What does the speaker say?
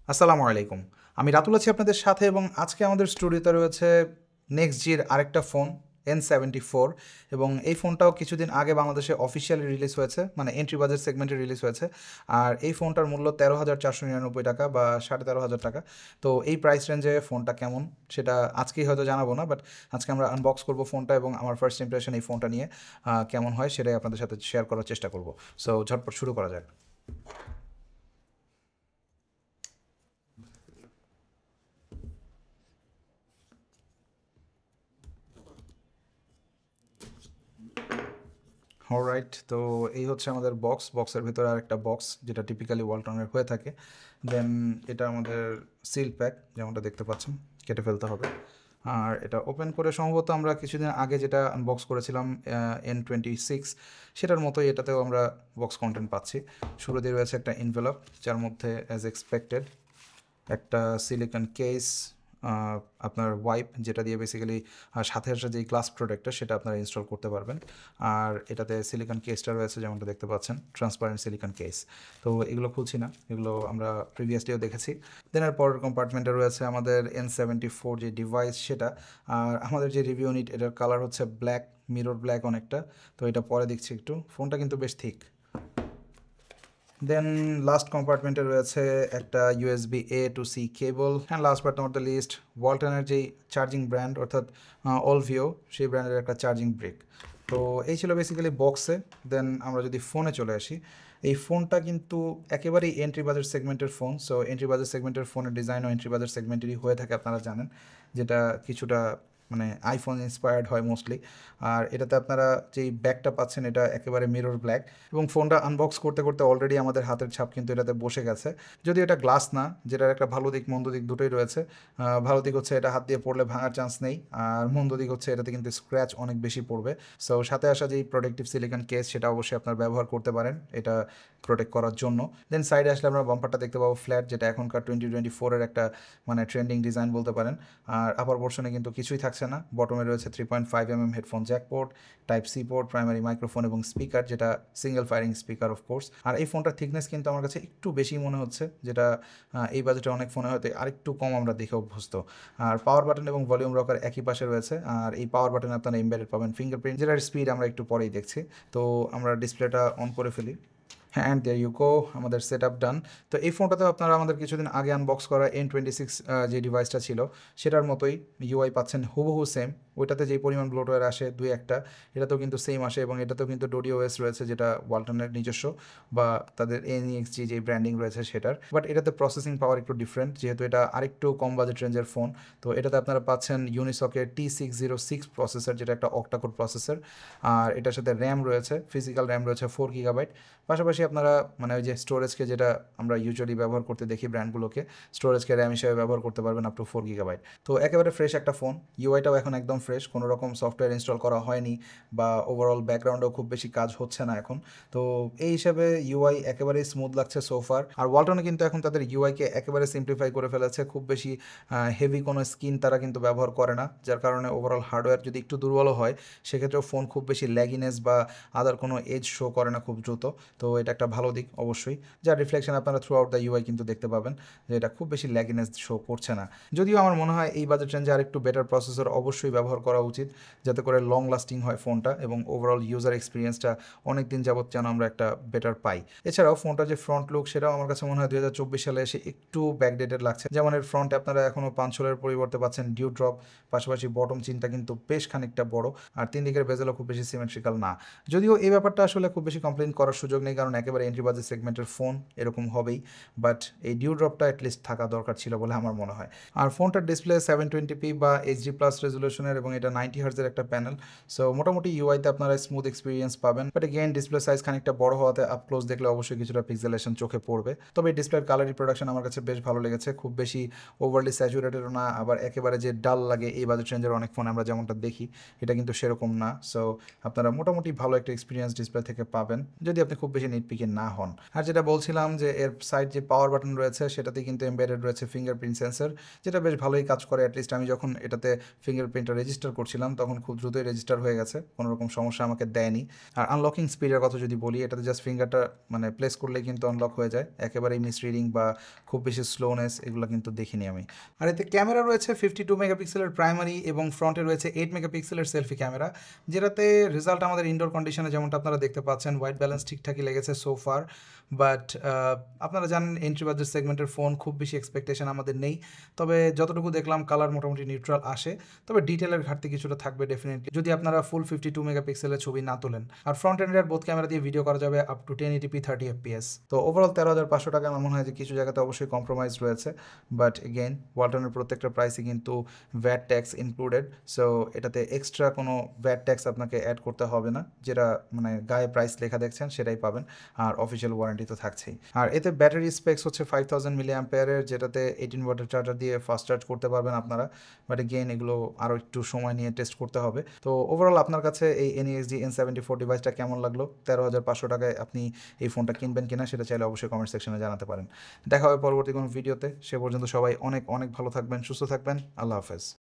আসসালামু আলাইকুম। আমি রাতুল আছি আপনাদের সাথে এবং আজকে আমাদের স্টুডিওতে রয়েছে নেক্সট জির আরেকটা ফোন N74 এবং এই ফোনটাও কিছুদিন আগে বাংলাদেশে অফিসিয়ালি রিলিজ হয়েছে, মানে এন্ট্রি বাজেট সেগমেন্টে রিলিজ হয়েছে। আর এই ফোনটার মূল্য 13,499 টাকা বা 13,500 টাকা। তো এই প্রাইস রেঞ্জে ফোনটা কেমন সেটা আজকেই হয়তো জানাবো না, বাট আজকে আমরা আনবক্স করব ফোনটা এবং আমার ফার্স্ট ইমপ্রেশন এই ফোনটা নিয়ে কেমন হয় সেটাই আপনাদের সাথে শেয়ার করার চেষ্টা করব। সো ঝটপট শুরু করা যাক। অলরাইট, তো এই হচ্ছে আমাদের বক্সের ভিতরে আর একটা বক্স যেটা টিপিক্যালি ওয়ালটনের হয়ে থাকে। দেন এটা আমাদের সিল প্যাক, যেমনটা দেখতে পাচ্ছেন, কেটে ফেলতে হবে। আর এটা ওপেন করে সম্ভবত আমরা কিছুদিন আগে যেটা আনবক্স করেছিলাম N26, সেটার মতোই এটাতেও আমরা বক্স কন্টেন্ট পাচ্ছি। শুরুতে রয়েছে একটা এনভেলপ, যার মধ্যে অ্যাজ এক্সপেক্টেড একটা সিলিকন কেস, আপনার ওয়াইপ, যেটা দিয়ে বেসিক্যালি সাথে আসা যে গ্লাস প্রোটেক্টর সেটা আপনারা ইনস্টল করতে পারবেন। আর এটাতে সিলিকন কেসটা রয়েছে, যেমনটা দেখতে পাচ্ছেন, ট্রান্সপারেন্ট সিলিকন কেস। তো এগুলো খুলছি না, এগুলো আমরা প্রিভিয়াসলিও দেখেছি। দেন এর পরের কম্পার্টমেন্টে রয়েছে আমাদের N74 যে ডিভাইস সেটা। আর আমাদের যে রিভিউ ইউনিট, এটার কালার হচ্ছে ব্ল্যাক, মিরর ব্ল্যাক অনেকটা। তো এটা পরে দেখছি একটু, ফোনটা কিন্তু বেশ থিক। দেন লাস্ট কম্পার্টমেন্টে রয়েছে একটা USB A to C cable. And last but not the least, ওয়ালটনের যেই চার্জিং ব্র্যান্ড, অর্থাৎ অলভিও, সেই ব্র্যান্ডের একটা চার্জিং ব্রিক। তো এই ছিল বেসিক্যালি বক্সে। দেন আমরা যদি ফোনে চলে আসি, এই ফোনটা কিন্তু একেবারেই এন্ট্রি বাজার সেগমেন্টের ফোন। সো এন্ট্রি বাজার সেগমেন্টের ফোনের ডিজাইনও এন্ট্রি বাজার সেগমেন্টেরই হয়ে থাকে, আপনারা জানেন, যেটা কিছুটা মানে আইফোন ইন্সপায়ার্ড হয় মোস্টলি। আর এটাতে আপনারা যেই ব্যাগটা পাচ্ছেন এটা একেবারে মিরর ব্ল্যাক, এবং ফোনটা আনবক্স করতে করতে অলরেডি আমাদের হাতের ছাপ কিন্তু এটাতে বসে গেছে। যদিও এটা গ্লাস না, যেটার একটা ভালো দিক মন্দ দিক দুটোই রয়েছে। ভালো দিক হচ্ছে এটা হাত দিয়ে পড়লে ভাঙার চান্স নেই, আর মন্দ দিক হচ্ছে এটাতে কিন্তু স্ক্র্যাচ অনেক বেশি পড়বে। সো সাথে আসা যেই প্রোটেক্টিভ সিলিকন কেস সেটা অবশ্যই আপনার ব্যবহার করতে পারেন এটা প্রোটেক্ট করার জন্য। দেন সাইডে আসলে আমরা বাম্পারটা দেখতে পাবো ফ্ল্যাট, যেটা এখনকার 2024-এর একটা মানে ট্রেন্ডিং ডিজাইন বলতে পারেন। আর আপার পোর্শনে কিন্তু কিছুই থাকছে না। বটমে রয়েছে 3.5 mm headphone jack port, type C port, primary microphone এবং স্পিকার, যেটা single firing speaker of course. আর এই ফোনটার থিকনেস কিন্তু আমার কাছে একটু বেশি মনে হচ্ছে, যেটা এই বাজেটে অনেক ফোনে হয়তো আরেকটু কম আমরা দেখে অভ্যস্ত। আর পাওয়ার বাটন এবং ভলিউম রকার একই পাশে রয়েছে। আর এই পাওয়ার বাটনে আপনারা এমবেডেড পাবেন ফিঙ্গারপ্রিন্ট, যেটার স্পিড আমরা একটু পরেই দেখছি। তো আমরা ডিসপ্লেটা অন করে ফেলি। অ্যান্ড দেয়ার ইউ গো, আমাদের সেট আপ ডান। তো এই ফোনটাতেও আপনারা আমাদের কিছুদিন আগে আনবক্স করা N26 যে ডিভাইসটা ছিল সেটার মতোই ইউআই পাচ্ছেন, হুবহু সেম। ওইটাতে যেই পরিমাণ ব্লোটওয়্যার আসে দুই একটা, এটাতেও কিন্তু সেম আসে, এবং এটাতেও কিন্তু ডোডিও ওএস রয়েছে, যেটা ওয়ালটনের নিজস্ব বা তাদের NEXG যে ব্র্যান্ডিং রয়েছে সেটার। বাট এটাতে প্রসেসিং পাওয়ার একটু ডিফারেন্ট, যেহেতু এটা আরেকটু কম বাজেট রেঞ্জের ফোন। তো এটাতে আপনারা পাচ্ছেন ইউনিসকের T606 প্রসেসর, যেটা একটা অক্টাকোর প্রসেসর। আর এটার সাথে র্যাম রয়েছে, ফিজিক্যাল র্যাম রয়েছে 4 GB। পাশাপাশি আপনারা মানে ওই যে স্টোরেজকে, যেটা আমরা ইউজুয়ালি ব্যবহার করতে দেখি ব্র্যান্ডগুলোকে, স্টোরেজকে র্যাম হিসেবে ব্যবহার করতে পারবেন আপ টু 4 GB। তো একেবারে ফ্রেশ একটা ফোন, ইউআইটাও এখন একদম ফ্রেশ, কোনো রকম সফটওয়্যার ইনস্টল করা হয়নি বা ওভারঅল ব্যাকগ্রাউন্ডেও খুব বেশি কাজ হচ্ছে না এখন। তো এই হিসাবে ইউআই একেবারেই স্মুথ লাগছে সোফার। আর ওয়ালটনে কিন্তু এখন তাদের ইউআইকে একেবারে সিম্পলিফাই করে ফেলেছে, খুব বেশি হেভি কোনো স্কিন তারা কিন্তু ব্যবহার করে না, যার কারণে ওভারঅল হার্ডওয়্যার যদি একটু দুর্বলও হয় সেক্ষেত্রেও ফোন খুব বেশি ল্যাগিনেস বা আদার কোনো এজ শো করে না খুব দ্রুত। তো এটা একটা ভালো দিক অবশ্যই, যার রিফ্লেকশন আপনারা থ্রু আউট দ্য ইউআই কিন্তু দেখতে পাবেন, যে এটা খুব বেশি ল্যাগিনেস শো করছে না। যদিও আমার মনে হয় এই বাজেট রেঞ্জে আরেকটু বেটার প্রসেসর অবশ্যই ব্যবহার করা উচিত, যাতে করে লং লাস্টিং হয় ফোনটা এবং ওভারঅল ইউজার এক্সপিরিয়েন্সটা অনেক দিন যাবত যেন আমরা একটা বেটার পাই। এছাড়াও ফোনটার যে ফ্রন্ট লুক, সেটাও আমার কাছে মনে হয় 2024 সালে এসে একটু ব্যাকডেটেড লাগছে। যেমন এর ফ্রন্টে আপনারা এখনও পাঞ্চলের পরিবর্তে পাচ্ছেন ডিউ ড্রপ, পাশাপাশি বটম চিনটা কিন্তু বেশ খানিকটা বড়, আর তিন দিকের বেজেলও খুব বেশি সিমেট্রিক্যাল না। যদিও এই ব্যাপারটা আসলে খুব বেশি কমপ্লেন করার সুযোগ নেই, কারণ একেবারে এন্ট্রি বাজেট সেগমেন্টের ফোন এরকম হবেই। বাট এই ডিউ ড্রপটা অ্যাটলিস্ট থাকা দরকার ছিল বলে আমার মনে হয়। আর ফোনটার ডিসপ্লে 720p বা HD+ রেজলিউশনের, এবং এটা 90 হার্জের একটা প্যানেল। সো মোটামুটি ইউআইতে আপনারা স্মুথ এক্সপিরিয়েন্স পাবেন। বাট এগেইন ডিসপ্লে সাইজ খানিকটা বড় হওয়াতে আপ ক্লোজ দেখলে অবশ্যই কিছুটা পিক্সেলেশন চোখে পড়বে। তবে এই ডিসপ্লের কালার রিপ্রোডাকশন আমার কাছে বেশ ভালো লেগেছে, খুব বেশি ওভারলি স্যাচুরেটেডও না, আবার একেবারে যে ডাল লাগে এই বাজেট রেঞ্জের অনেক ফোন আমরা যেমনটা দেখি, এটা কিন্তু সেরকম না। সো আপনারা মোটামুটি ভালো একটা এক্সপিরিয়েন্স ডিসপ্লে থেকে পাবেন, যদি আপনি খুব বেশি নিটপিকি পিকে না হন। আর যেটা বলছিলাম যে এর সাইড যে পাওয়ার বাটন রয়েছে সেটাতে কিন্তু এমবেডেড রয়েছে ফিঙ্গারপ্রিন্ট সেন্সর, যেটা বেশ ভালোই কাজ করে। অ্যাটলিস্ট আমি যখন এটাতে ফিঙ্গারপ্রিন্টটা রেজিস্টার করছিলাম তখন খুব দ্রুতই রেজিস্টার হয়ে গেছে, কোনো রকম সমস্যা আমাকে দেয়নি। আর আনলকিং স্পিডের কথা যদি বলি, এটাতে জাস্ট ফিঙ্গারটা মানে প্লেস করলেই কিন্তু আনলক হয়ে যায়, একেবারেই মিস রিডিং বা খুব বেশি স্লোনেস এগুলো কিন্তু দেখিনি আমি। আর এতে ক্যামেরা রয়েছে 52 মেগাপিক্সেলের প্রাইমারি এবং ফ্রন্টে রয়েছে 8 মেগাপিক্সেলের সেলফি ক্যামেরা, যেটাতে রেজাল্ট আমাদের ইনডোর কন্ডিশনে যেমনটা আপনারা দেখতে পাচ্ছেন হোয়াইট ব্যালেন্স ঠিকঠাকই লেগেছে সো ফার। বাট আপনারা জানেন এন্ট্রি বাজেট সেগমেন্টের ফোন, খুব বেশি এক্সপেকটেশন আমাদের নেই। তবে যতটুকু দেখলাম কালার মোটামুটি নিউট্রাল আসে, তবে ডিটেলের ঘাটতি কিছুটা থাকবে ডেফিনেটলি যদি আপনারা ফুল 52 মেগাপিক্সেলের ছবি না তোলেন। আর ফ্রন্ট এন্ড রিয়ার বোথ ক্যামেরা দিয়ে ভিডিও করা যাবে আপ টু 1080p 30fps। তো ওভারঅল 13,500 টাকা আমার মনে হয় যে কিছু জায়গাতে অবশ্যই কম্প্রোমাইজ রয়েছে, বাট এগেইন ওয়ালটনের প্রত্যেকটা প্রাইসে কিন্তু ভ্যাট ট্যাক্স ইনক্লুডেড। সো এটাতে এক্সট্রা কোনো ভ্যাট ট্যাক্স আপনাকে অ্যাড করতে হবে না, যেটা মানে গায়ে প্রাইস লেখা দেখছেন সেটাই পাবেন। আর অফিসিয়াল ওয়ারেন্টি তো থাকছেই। আর এতে ব্যাটারি স্পেক্স হচ্ছে 5000 মিলি অ্যাম্পিয়ারের, যেটাতে 18 ওয়াটের চার্জার দিয়ে ফাস্ট চার্জ করতে পারবেন আপনারা। বাট এগেইন এগুলো আরও একটু সময় নিয়ে টেস্ট করতে হবে। তো ওভারঅল আপনার কাছে এই NEXD N74 ডিভাইসটা কেমন লাগলো? 13,500 টাকায় আপনি এই ফোনটা কিনবেন কিনা সেটা চাইলে অবশ্যই কমেন্ট সেকশনে জানাতে পারেন। দেখা হবে পরবর্তী কোনো ভিডিওতে। সে পর্যন্ত সবাই অনেক অনেক ভালো থাকবেন, সুস্থ থাকবেন। আল্লাহ হাফেজ।